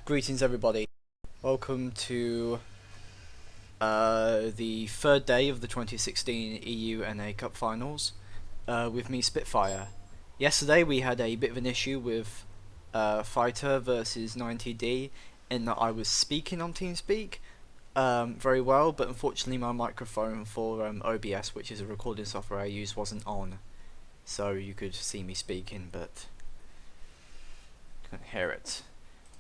Greetings everybody. Welcome to the third day of the 2016 EU NA Cup Finals with me, Spitfire. Yesterday we had a bit of an issue with Faita versus 90D in that I was speaking on TeamSpeak very well, but unfortunately my microphone for OBS, which is a recording software I use, wasn't on. So you could see me speaking, but couldn't hear it.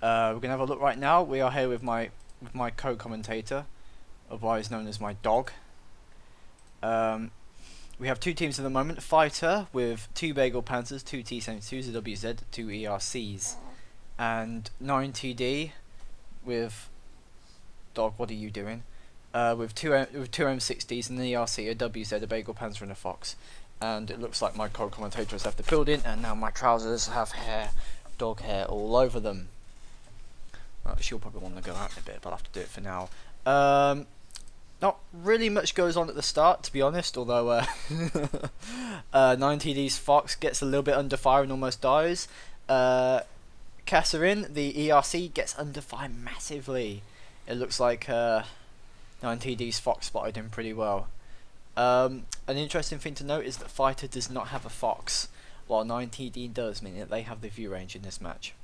We're gonna have a look right now. We are here with my co-commentator, otherwise known as my dog. We have two teams at the moment: Fighter with two Bagel Panzers, two T-72s, a WZ, two ERCs, and 9TD with dog. What are you doing? With two M60s, an ERC, a WZ, a Bagel Panzer, and a Fox. And it looks like my co-commentator has left the building, and now my trousers have hair, dog hair all over them. She'll probably want to go out in a bit, but I'll have to do it for now. Not really much goes on at the start, to be honest, although 9TD's Fox gets a little bit under fire and almost dies. Kasserin, the ERC, gets under fire massively. It looks like 9TD's Fox spotted him pretty well. An interesting thing to note is that Fighter does not have a Fox, while 9TD does, meaning that they have the view range in this match.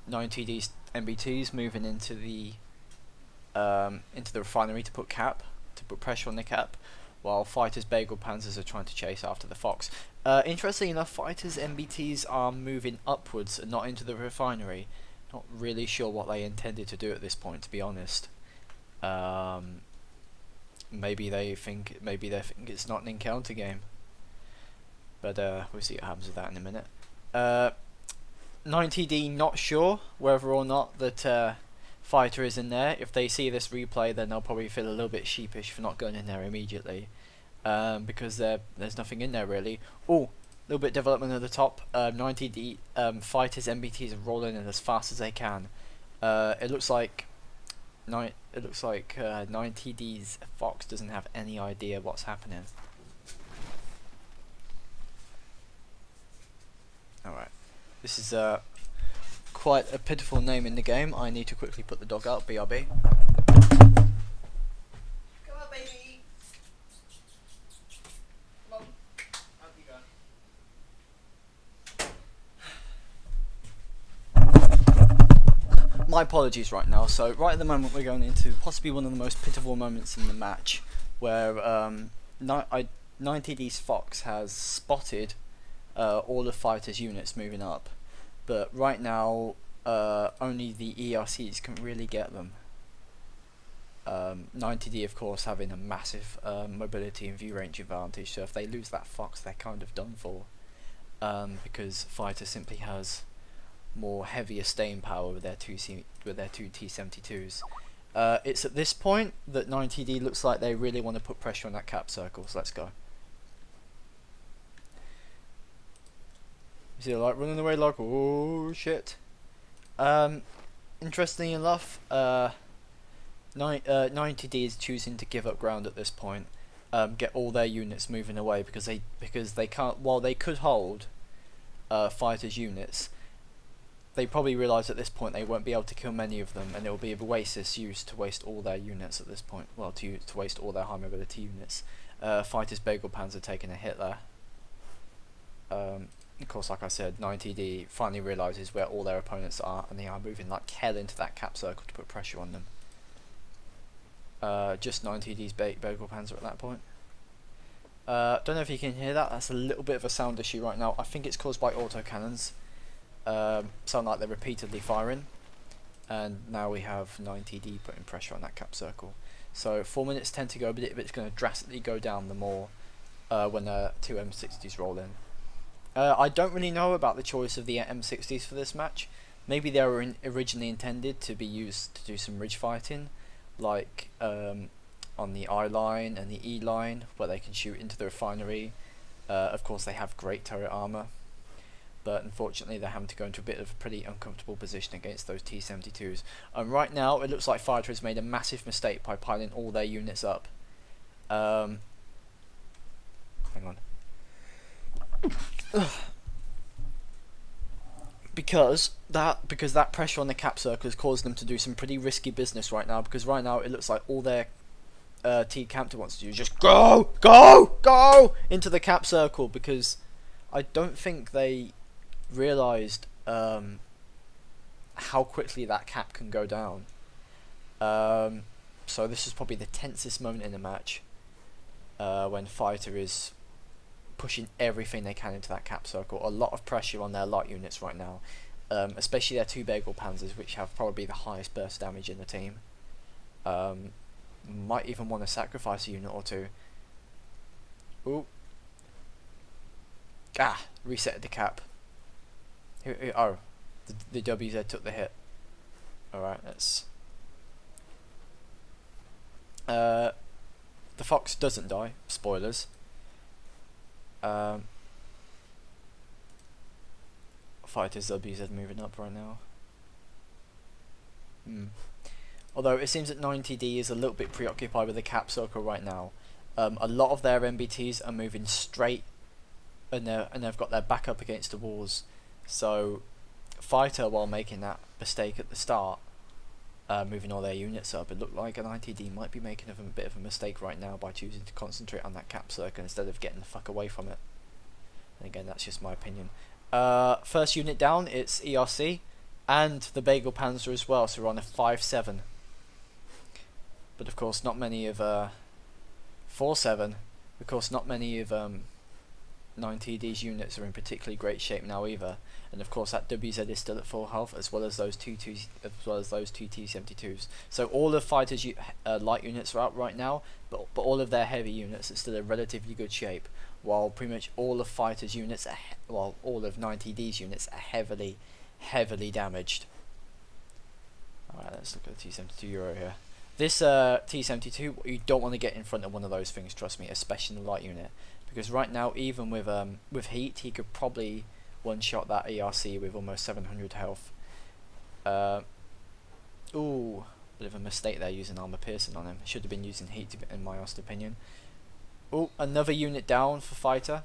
9TD's MBTs moving into the refinery to put pressure on the cap, while Fighter's Bagel Panzers are trying to chase after the Fox. Interestingly enough, Fighter's MBTs are moving upwards and not into the refinery. Not really sure what they intended to do at this point, to be honest. Maybe they think it's not an encounter game, but we'll see what happens with that in a minute. 90D not sure whether or not that Fighter is in there. If they see this replay, then they'll probably feel a little bit sheepish for not going in there immediately, because there's nothing in there really. Oh, a little bit of development at the top. 90D Fighter's MBTs are rolling in as fast as they can. It looks like 90D's Fox doesn't have any idea what's happening. Alright. This is quite a pitiful name in the game. I need to quickly put the dog out. BRB. Come on, baby. Come on. Out you go. My apologies right now. So right at the moment we're going into possibly one of the most pitiful moments in the match, where 90D's Fox has spotted all of Fighter's units moving up, but right now only the ERCs can really get them. 90D of course having a massive mobility and view range advantage, so if they lose that Fox they're kind of done for, because Fighter simply has more heavier staying power with their two T-72s. It's at this point that 90D looks like they really want to put pressure on that cap circle, so let's go. You see, like running away like, oh shit. Interestingly enough, 90D is choosing to give up ground at this point, get all their units moving away because they can't. While they could hold Fighter's units, they probably realise at this point they won't be able to kill many of them, and it will be of Oasis used to waste all their units at this point. Well, to waste all their high mobility units. Fighter's Bagel Panzer taking a hit there. Of course, like I said, 90D finally realises where all their opponents are, and they are moving like hell into that cap circle to put pressure on them. Just 90D's Bagel Panzer at that point. Don't know if you can hear that. That's a little bit of a sound issue right now. I think it's caused by autocannons. Sound like they're repeatedly firing, and now we have 90D putting pressure on that cap circle. So 4 minutes tend to go, but it's going to drastically go down the more when the two M60s roll in. I don't really know about the choice of the M60s for this match. Maybe they were originally intended to be used to do some ridge fighting, like on the I line and the E line, where they can shoot into the refinery. Of course, they have great turret armor, but unfortunately they're having to go into a bit of a pretty uncomfortable position against those T-72s. And right now, it looks like Fighter has made a massive mistake by piling all their units up. Hang on. because that pressure on the cap circle has caused them to do some pretty risky business right now. Because right now it looks like all their T Campton wants to do is just go into the cap circle, because I don't think they realised how quickly that cap can go down. So this is probably the tensest moment in the match, when Faita is pushing everything they can into that cap circle. A lot of pressure on their light units right now, especially their two Bagel Panzers, which have probably the highest burst damage in the team. Might even want to sacrifice a unit or two. Ooh. Reset the cap. Oh, the WZ took the hit. Alright, let's... the Fox doesn't die. Spoilers. Fighter's WZ moving up right now. Although it seems that 90D is a little bit preoccupied with the cap circle right now. A lot of their MBTs are moving straight, and they've got their back up against the walls. So Fighter, while making that mistake at the start, moving all their units up, it looked like an ITD might be making a bit of a mistake right now by choosing to concentrate on that cap circle instead of getting the fuck away from it. And again, that's just my opinion. First unit down, it's ERC and the Bagel Panzer as well, so we're on a 5-7. But of course not many of 4-7. Of course not many of 9TD's units are in particularly great shape now either. And of course that WZ is still at full health, as well as those two T72s. So all of Fighter's light units are out right now, but all of their heavy units are still in relatively good shape, while pretty much all of Fighter's units all of 9TD's units are heavily damaged. Alright, let's look at the T72 Euro here. This T72, you don't want to get in front of one of those things, trust me, especially in the light unit, because right now, even with heat, he could probably one-shot that ERC with almost 700 health. Ooh, bit of a mistake there using armor piercing on him. Should have been using heat, in my honest opinion. Ooh, another unit down for Fighter.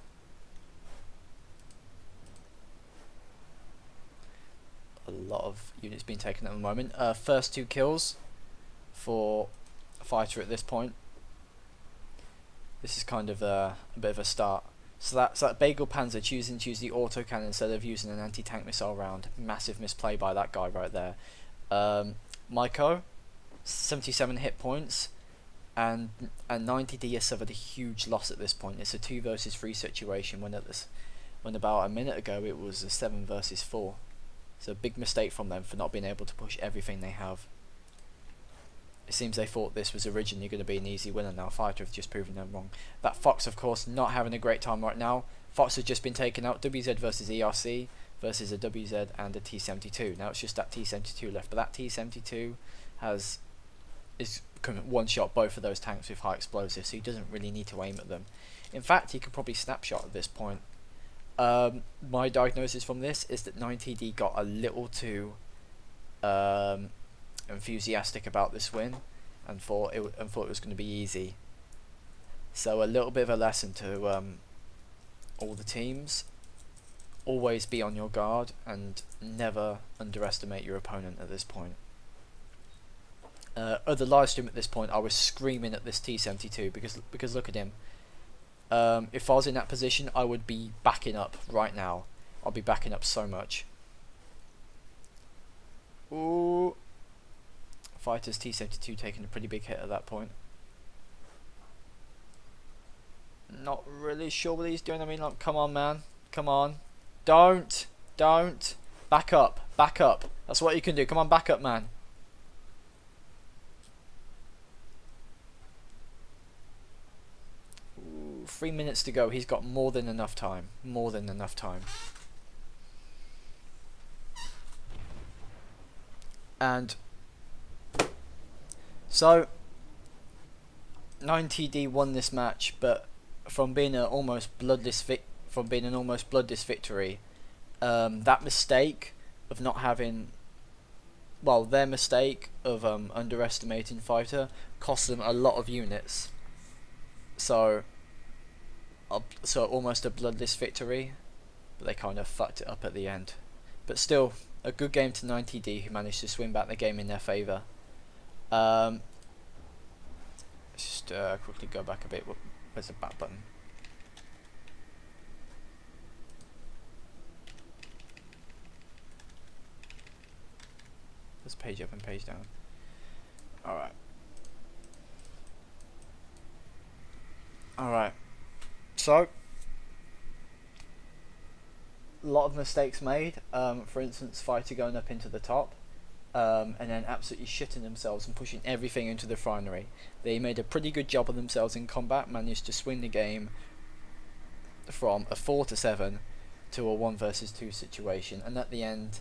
A lot of units being taken at the moment. First 2 kills for Fighter at this point. This is kind of a bit of a start. So that Bagel Panzer choosing to use the autocannon instead of using an anti-tank missile round. Massive misplay by that guy right there. Maiko, 77 hit points, and 90D has suffered a huge loss at this point. It's a 2 versus 3 situation when about a minute ago it was a 7 versus 4. So a big mistake from them for not being able to push everything they have. It seems they thought this was originally going to be an easy win, and now Fighter have just proven them wrong. That Fox, of course, not having a great time right now. Fox has just been taken out. WZ versus ERC versus a WZ and a T72. Now it's just that T72 left, but that T72 is one-shot both of those tanks with high explosives, so he doesn't really need to aim at them. In fact, he could probably snapshot at this point. My diagnosis from this is that 9TD got a little too enthusiastic about this win and thought it was going to be easy. So a little bit of a lesson to all the teams: always be on your guard and never underestimate your opponent at this point. At the live stream at this point, I was screaming at this T72 because look at him. If I was in that position, I would be backing up right now. I'll be backing up so much. Ooh. Fighter's T72 taking a pretty big hit at that point. Not really sure what he's doing. I mean, like, come on, man. Come on. Don't. Back up. That's what you can do. Come on, back up, man. Ooh, 3 minutes to go. He's got more than enough time. And so 9TD won this match, but from being an almost bloodless victory, that mistake of not having, well, their mistake of underestimating Fighter cost them a lot of units. So almost a bloodless victory, but they kind of fucked it up at the end. but still a good game to 90D, who managed to swing back the game in their favour. Let's just quickly go back a bit. Where's the back button? There's page up and page down. Alright. Alright. So, a lot of mistakes made. For instance, Faita going up into the top. And then absolutely shitting themselves and pushing everything into the refinery. They made a pretty good job of themselves in combat, managed to swing the game from a 4-7 to a 1 versus 2 situation, and at the end,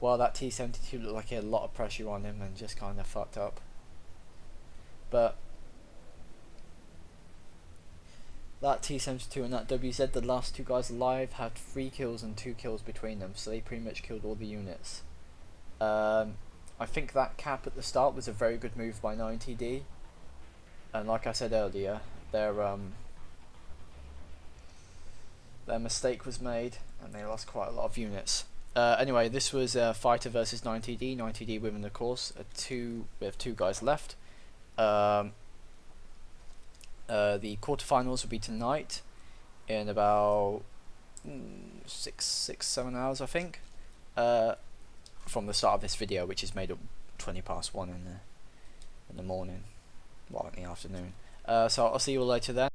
well, that T-72 looked like he had a lot of pressure on him and just kind of fucked up. But that T-72 and that WZ, the last two guys alive, had 3 kills and 2 kills between them, so they pretty much killed all the units. I think that cap at the start was a very good move by 90D, and like I said earlier, their mistake was made and they lost quite a lot of units. Anyway, this was Faita versus 90D. 90D winning the course. We have 2 guys left. The quarterfinals will be tonight in about 6-7 hours, I think. From the start of this video, which is made up 20 past 1 in the morning, well, in the afternoon. So I'll see you all later then.